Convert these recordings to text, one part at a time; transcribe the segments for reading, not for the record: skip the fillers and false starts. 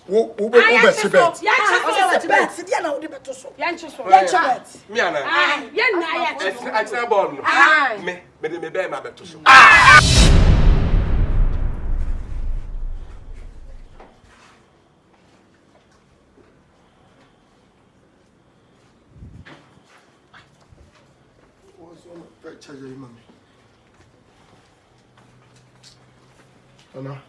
Wo bet. Sit there now, the better so. Yancho bet. Me ana. Yen na ya. Atina ball no. Me be ma beto so. Charge your mommy. Anna.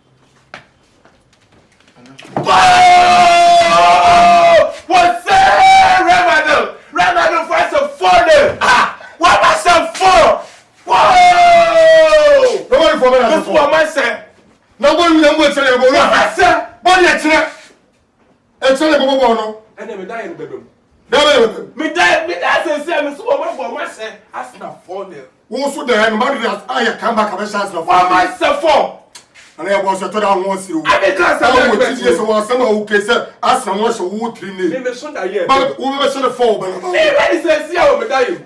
What's that? Ramadan for some fun. What was some fun? Whoa! Nobody for me. That's what I said. Nobody will tell you about what I said. What you tell? And tell you about no. And then we die in the bedroom. Me die say me so what say as na for there. Wo so there no matter that I come back and chance no. What myself for? And I was to that one zero. I be class I will teach you so some who can say as na one so who train. Me so that here. But we be so the fall but. Me ready say see how me die.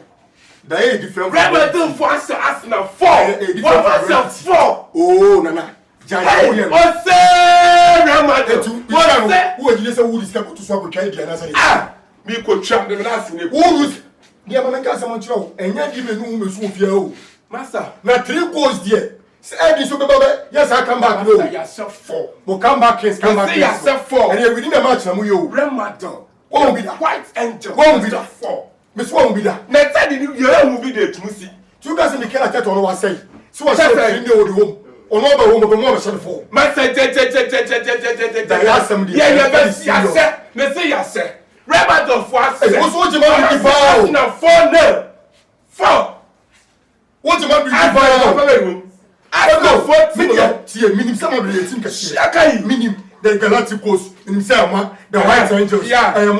That is different. Ramadan for as na fall. What myself for? Oh nana. Hey, what's that? Ramadan. What say? Who you say who discover to so go try the answer. Ah. Me ko tram the last name. Who use? Dia man ka sama chiro. Enya di me nu me so fia o. Master. Na 3 goals there. Say Eddie so baba. Yes I come back no. Yourself 4. But come back Kings, come back. Yourself 4. And within the match na mu yo. Ramadan. Won't be that. White angel. Won't be that. 4. Miss won't be that. Next time you will be there to see. You guys in the killer tet on what say. So I say in the old home. On over home but more than 4. Master yeah, me say yes sir. Ramadan for us. What's what you want to give now 4 no. 4. What you want to give I go 4 minimum some of the team kasi. Minimum the Galactic Coast in Selma, the White Angels. Yeah. I am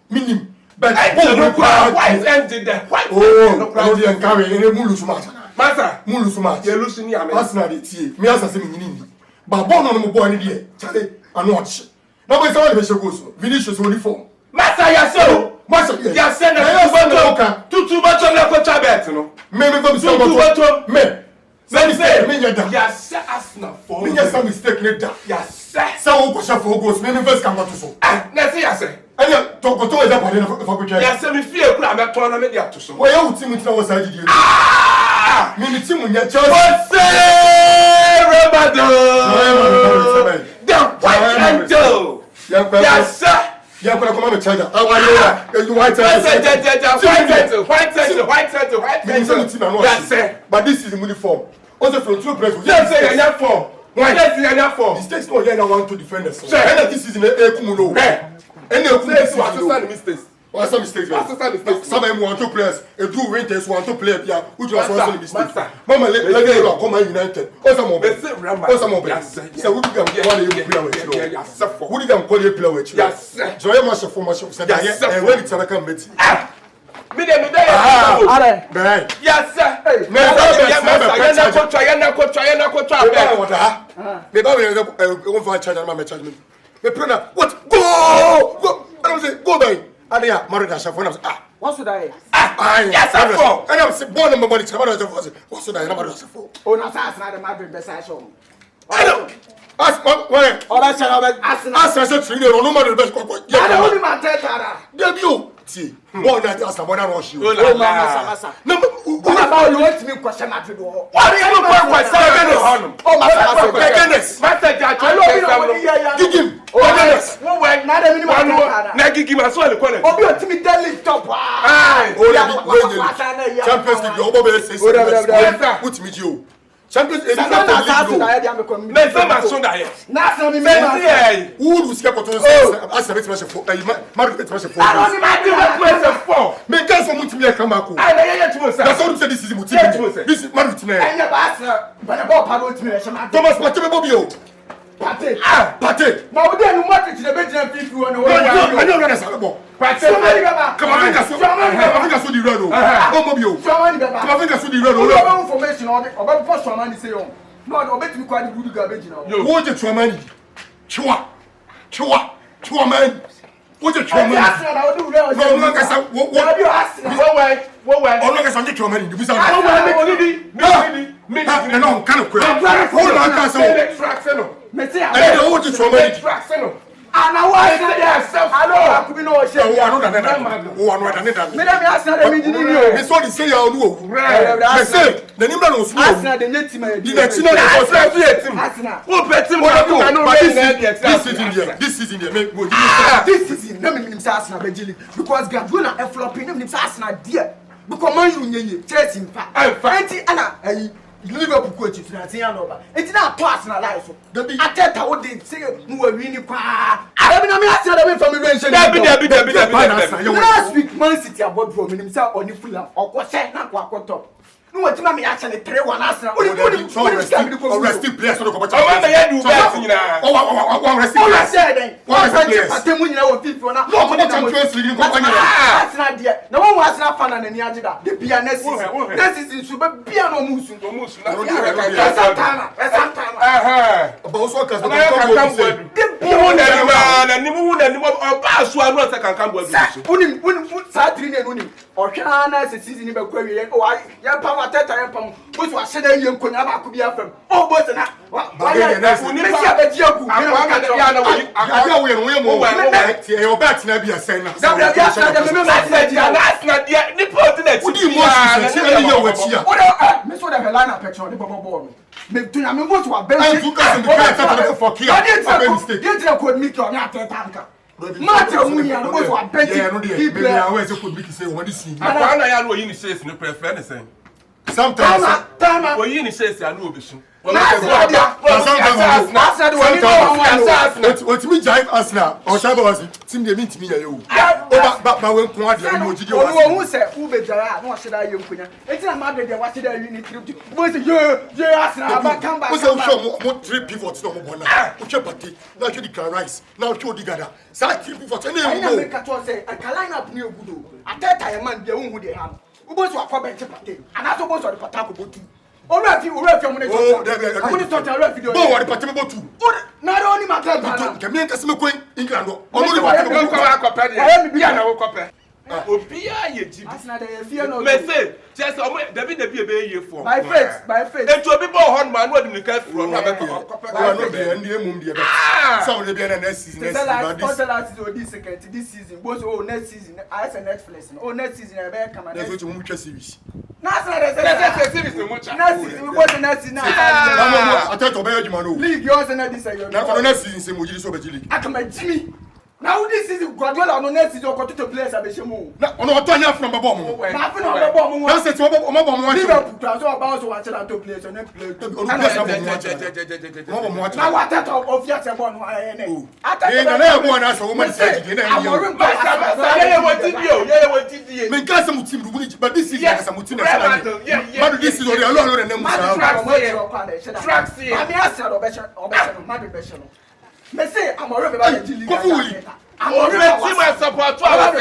minimum. But white angel the white. Oh, Claudia and Carrie and Mulu Sumata. Master, Mulu Sumata. You lose me. That's not it. Me as a minimum. But born on the boy in the Charlie and watch. Nobody saw the goes. Vinicius only form. Master, yes, so. Master, yes, send a two much on the contract, no. Maybe from some men. Yes, as not for me. Yes, some mistake. Yes, so go for goes. Many first come to so. Let's see, yes, sir. And you talk to a Japanese for yes, me feel I'm at tournament to so. Why you think it's our side? Me, team when you're just Ramadan. The white angel. Yes, sir. Yeah, but come on, China. White angel. Yes, sir. But this is the uniform. Also from two presidents. Yes, sir. Your form. Yes, your form. The states no here want to defend us. Sir, and this is in a kumulo. And the mistakes. What's some mistakes? Some of them want to players. A two winters want to play here, which was also a mistake. Mama, let me come United. Or some of them. Or some of them. So we can call you player with you. Who did call you player with you? Yes, Joy Master for myself said, yes, and when it's a come with you. Yes, sir. What? Go! I was saying, go by. And yeah, Madrid has What should I? Yes, I fall. And I'm saying, born in my body. What should I never fall? Oh, no, that's not a Madrid beside home. I don't. Ask my Oh, that's not ask us to you. No matter the best. I don't want my teta. Debut. See, more than ask someone else. You. Oh, Massa. No, what about you want me to question Madrid? What are you going to Oh, Massa. Give him. Oh, wait, not a minimum. Nagigi as well. Oh, you're to me deadly top. Champions League. Obo says, put me you. Champions League. Mais ça m'a sonné d'ailleurs. Où nous sommes pour ah ça va être match fort. Marc va être match fort. Alors c'est match fort. Mais quand sont mutimia Kamako. Ah mais tu vois ça. Dans son c'est décisif mutimia. This Marc mutimia. Elle pas bah pas parler mutimia. Thomas Paté Bobio. Paté. Ah, Paté. Na o de no mate ti de be jina fifi won no. Ani o na sa bo. Paté. Come on, Africa so di red o. O Bobio. Come on, Africa so di red o. O information o post so man say o. No, o betimi kwa di good garbage na. Wo je Chouamani. Chouamani. Wo je Chouamani. No, kasa wo. Wo why? O no kasa je Chouamani. Di bisa. Wo why me Me no, kind of quick. Hold on, Castle. Mesia. I don't want to throw me. And I was there. Hello, I could be no shame. Madam, ask not a minute. It's what you say. I say, the Nimba was Asna, the net team. the next thing Asna. Who bet him? this is in the This is in the Asna Bejili because Gabuna a flopping him Asna dear. Because man you chasing fat. Anna, Liverpool coach is not saying over. It's not personal life. I tell you what they say, who are really quiet. I have been from the last week, Man City about from himself on the full or was saying, not what top. No, what you actually 3-1 Arsenal. resting players. No one was not fan and the Ajida. The pianist. This is in Super Piano Musu. Which was said you could never could be a firm. Oh, but not. Sometimes well, you need to say I know this. what me jive Arsenal or Shaba was team they meet me you. But when who said who be there? No, should I you? It's not Madrid. They watch their unit. What's you Arsenal? Come back. What 3 people to no one? Okay, party. Now show the rice. Now show the gather. Say 3 people to I make a say I can line up new good. I tell you, man, they won't they have. Who was what for bench party? And that's what was the Patako too. All right, you will from the I'm going to talk to a video. Oh, what the Patamo too. Not only my time. Can me and Casimo England. Only I am Piano copper. Opia, you fear no message. Just David be a year for my face, my face. And to a people on man, what you can from some of the next season. This season was all next season. I said Netflix. Oh, next season I better come and there's much series. Next season was next season. I thought to bear you, League yours and this year. Now, next season, we just over Jilly. I come at Jimmy. Now this is Guardiola no next is your to place abeshemu. Na ono otonya from the bomb. Na fi no the bomb. Na say to bomb one. Liverpool transfer about to watch that to place on play. Na what that of your sebon no ayene. Ata na go na so woman say dey na you. Men ka some team do but this is like some team na. But this is already alone na musa. Tracks here. Ami asa obesha Madrid besha. Me say I'm already about the league. I'm already team I support to our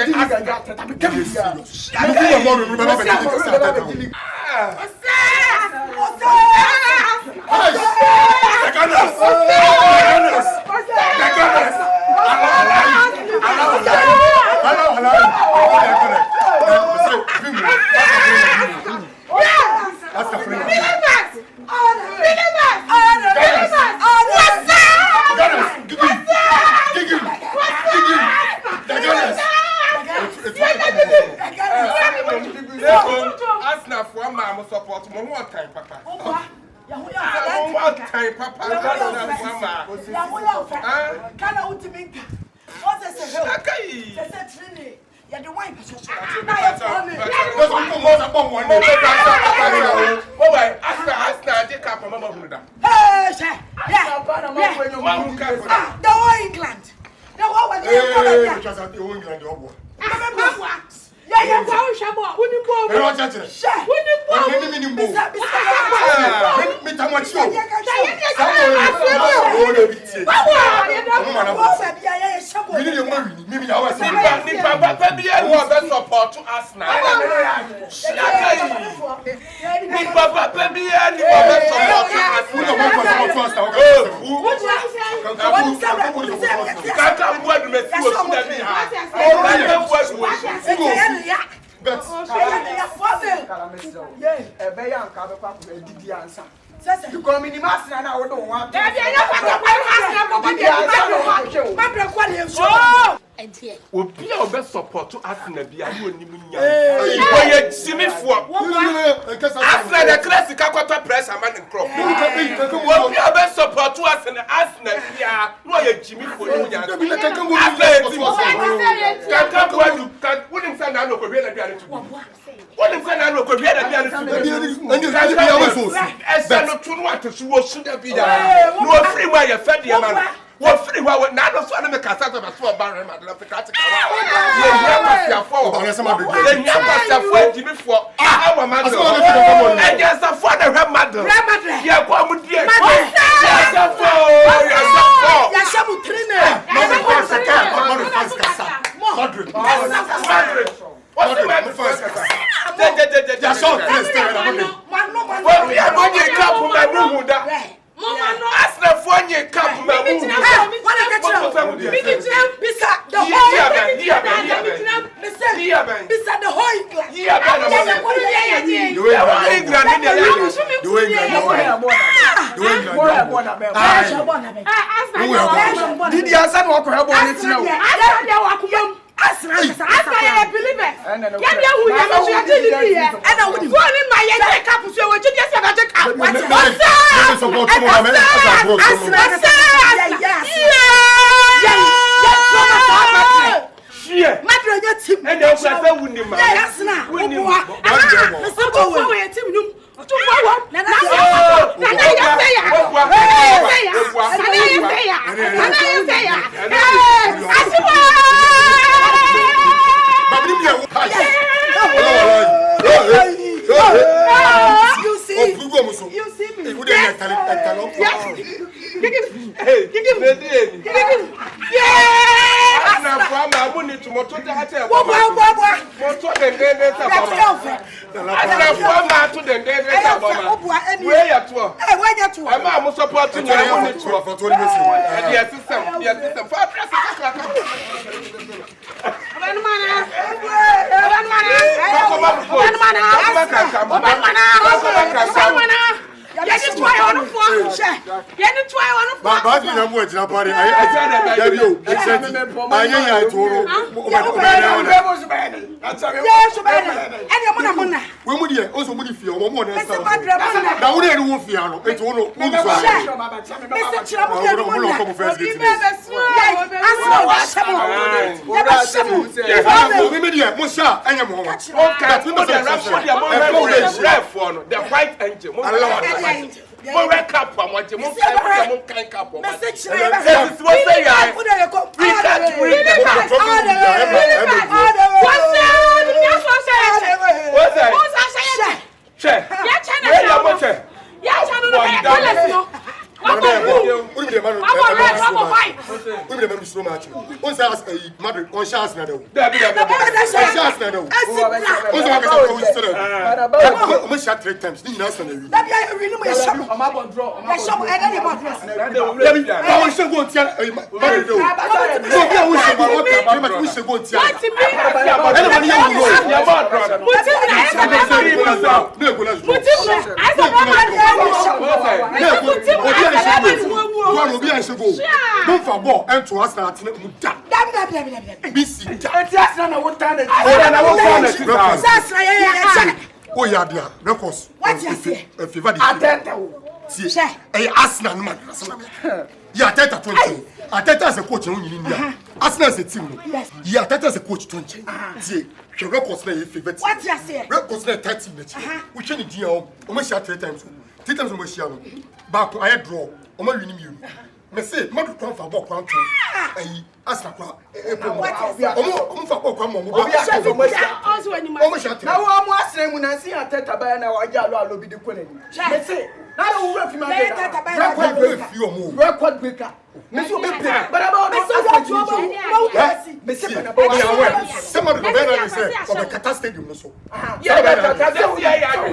Arsenal for mama support mo one time papa. One time papa. Kana utiminka. What is it? Okay. Say training. Ya the wine so. Na ya for me. That's one more bomb one. Oh boy, Arsenal dey cap mama hunda. Hey, say. Yeah. The whole England. The whole one. Hey, because at the England obo. Yeah, wow, Shabo. Who ni bo? Hey, what you say? Who ni bo? Me tamu chiyo. am ka be kwa didi ansa. Because minimas na wo do wa. There be anya kwa Madrid kwa dey show. Entie. Obi a obe support Arsenal bia no onim nya. Oye simifo. Arsenal the class ka kwata press man crop. Obi a obe support Arsenal bia no oye jimifo no nya. Kaka boy kan woni say na no ko hwe na bia no tu. Woni say na no ko hwe na bia no tu. Esa no tu no atosu wo su da bia. No free wa ye fe de man. Wo free wa na no so na me kasa to so ba re ma de Africa ti ka wa. Ye nya pasia fo. Ye nya pasia fo jimifo. Awa ma do. Eja sa fo na hwe ma do. Ye kwa mu die. Ya sa fo. Ya shamu trine. Madrid. What's the man first? Ya short place there. Well, we are going to come from my room. Ask the phone you come from my room. Asna, I believe it. Yeah, who you and I would go in my yellow cap, so what you just have to come. You see me. The white angel. Oh yeah, dear. Records. What you say? If you see, Arsenal man. Yeah, Teta 20. Teta as a coach in India. Arsenal as a team. Yes. Yeah, Teta as a coach 20. See, your records play favorite. What you say? Records play 30 minutes. We change the deal. Almost 3 times. 3 times we share. Back I draw. Almost winning you. Me say, man come for ball kwan to. Arsenal kwa. Omo for ball kwan mo. Obi aso mo sia. Omo sia. Na wo mo Arsenal mu na si Teta ba na wa ja lo alobi de kone ni. Me say, na wo refi ma de. Record breaker. Me so be play. But about me say na ba wa. Somebody go better than say for the Qatar stadium no so. Yeah,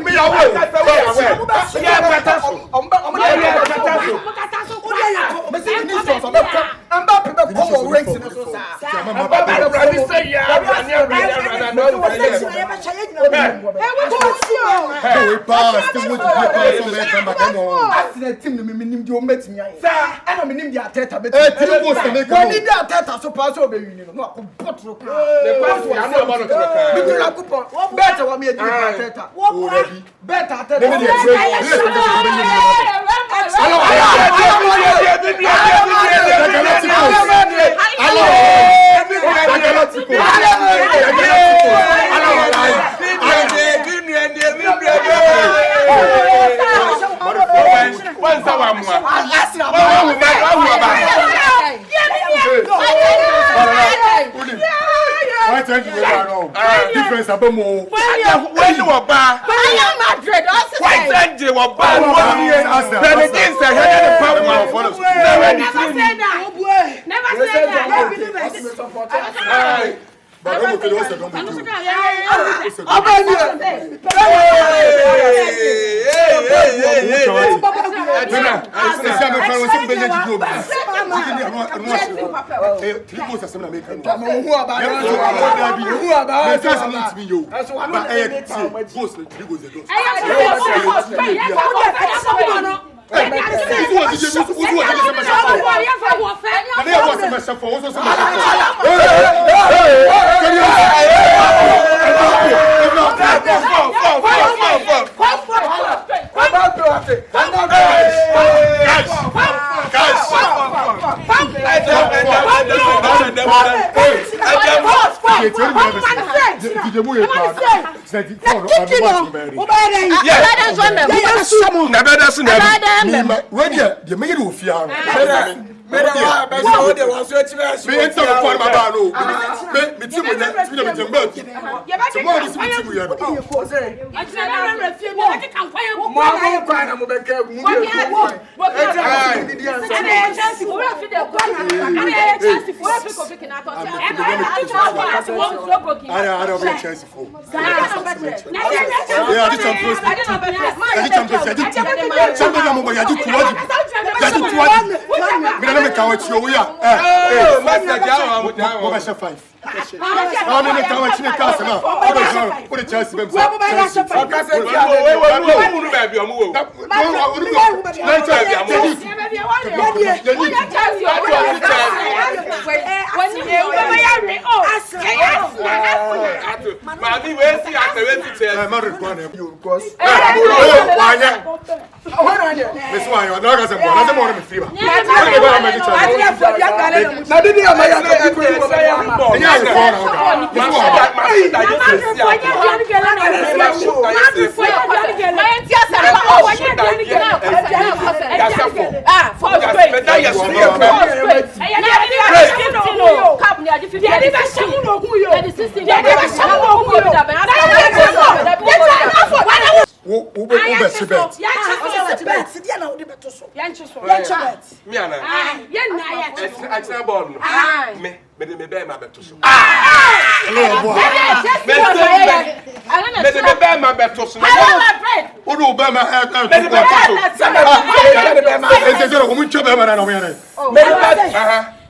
me for ranks in the society. Difference about more. When you were bad, Madrid, why did you were bad? Never say that. Never say that. But don't do it.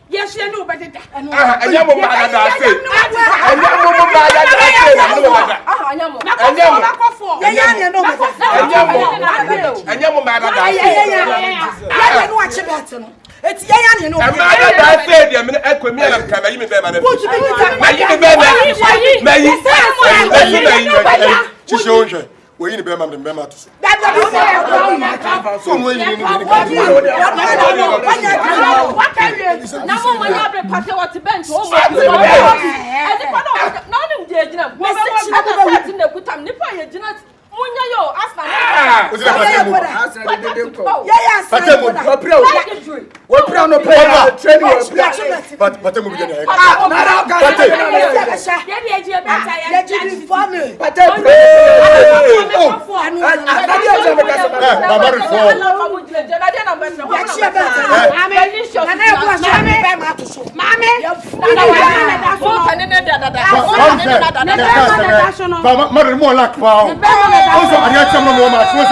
Yes, you know, but it. We in the Bema and Bema to Mommy, Madrid more like power. Also, I had some more match. What's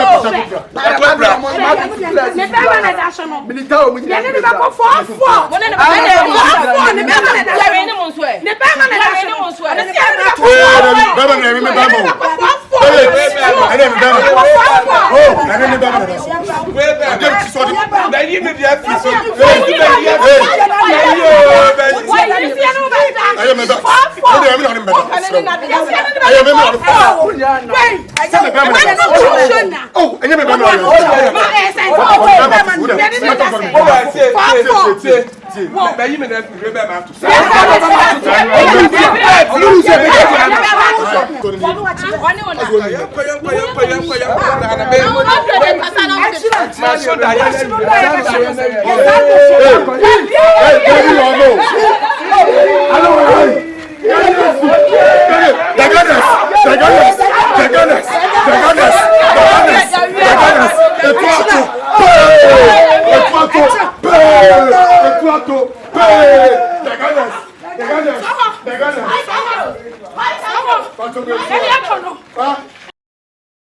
The